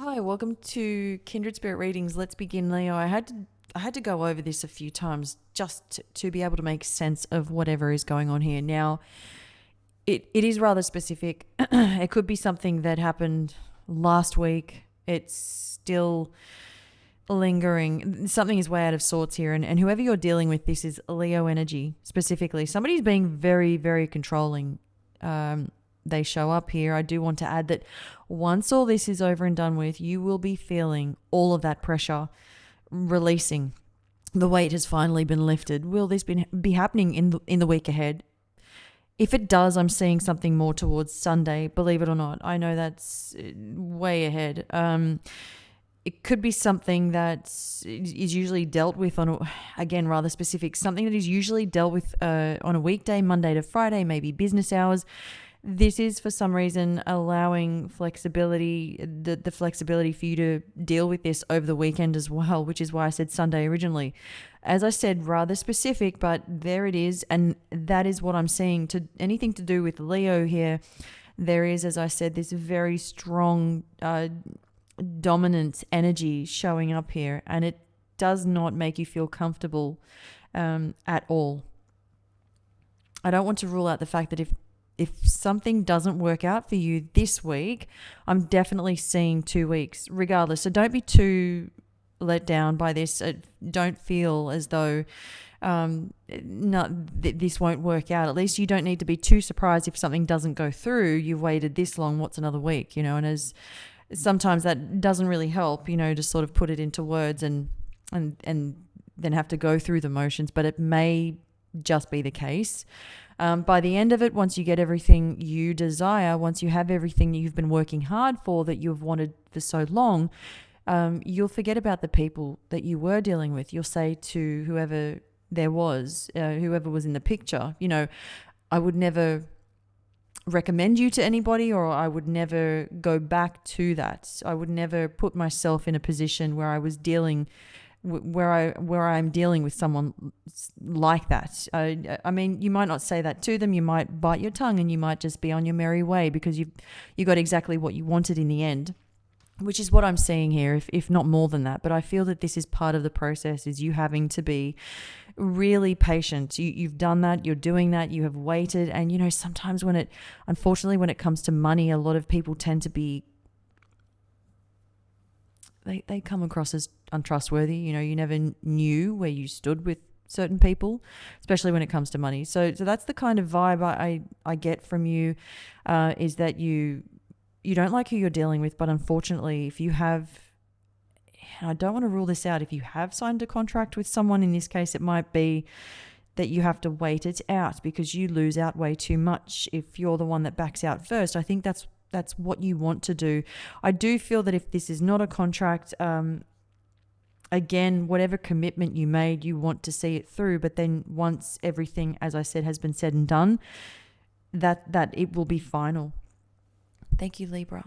Hi, welcome to Kindred Spirit Readings. Let's begin, Leo. I had to go over this a few times just to be able to make sense of whatever is going on here. Now, it is rather specific. It could be something that happened last week. It's still lingering. Something is way out of sorts here. And whoever you're dealing with, this is Leo energy specifically. Somebody's being very, very controlling. They show up here. I do want to add that once all this is over and done with, you will be feeling all of that pressure releasing. The weight has finally been lifted. Will this be happening in the week ahead? If it does, I'm seeing something more towards Sunday, believe it or not. I know that's way ahead. It could be something that is usually dealt with again, rather specific, something that is usually dealt with on a weekday, Monday to Friday, maybe business hours. This is for some reason allowing flexibility, the flexibility for you to deal with this over the weekend as well, which is why I said Sunday originally. As I said, rather specific, but there it is. And that is what I'm seeing. To anything to do with Leo here, there is, as I said, this very strong dominant energy showing up here. And it does not make you feel comfortable at all. I don't want to rule out the fact that if something doesn't work out for you this week, I'm definitely seeing 2 weeks regardless. So don't be too let down by this. Don't feel as though this won't work out. At least you don't need to be too surprised if something doesn't go through. You've waited this long. What's another week? And as sometimes that doesn't really help, to sort of put it into words and then have to go through the motions. But it may just be the case. By the end of it, once you get everything you desire, once you have everything you've been working hard for that you've wanted for so long, you'll forget about the people that you were dealing with. You'll say to whoever there was, whoever was in the picture, I would never recommend you to anybody, or I would never go back to that. I would never put myself in a position where I was dealing where I'm dealing with someone like that. I mean, you might not say that to them. You might bite your tongue and you might just be on your merry way because you got exactly what you wanted in the end, which is what I'm seeing here, if not more than that. But I feel that this is part of the process, is you having to be really patient. You've done that. You're doing that. You have waited. And, sometimes unfortunately, when it comes to money, a lot of people tend to be they come across as untrustworthy. You never knew where you stood with certain people, especially when it comes to money. So that's the kind of vibe I get from you, is that you don't like who you're dealing with, but unfortunately, if you have, I don't want to rule this out, if you have signed a contract with someone, in this case, it might be that you have to wait it out because you lose out way too much if you're the one that backs out first. I think that's what you want to do. I do feel that if this is not a contract, again, whatever commitment you made, you want to see it through. But then once everything, as I said, has been said and done, that it will be final. Thank you, Libra.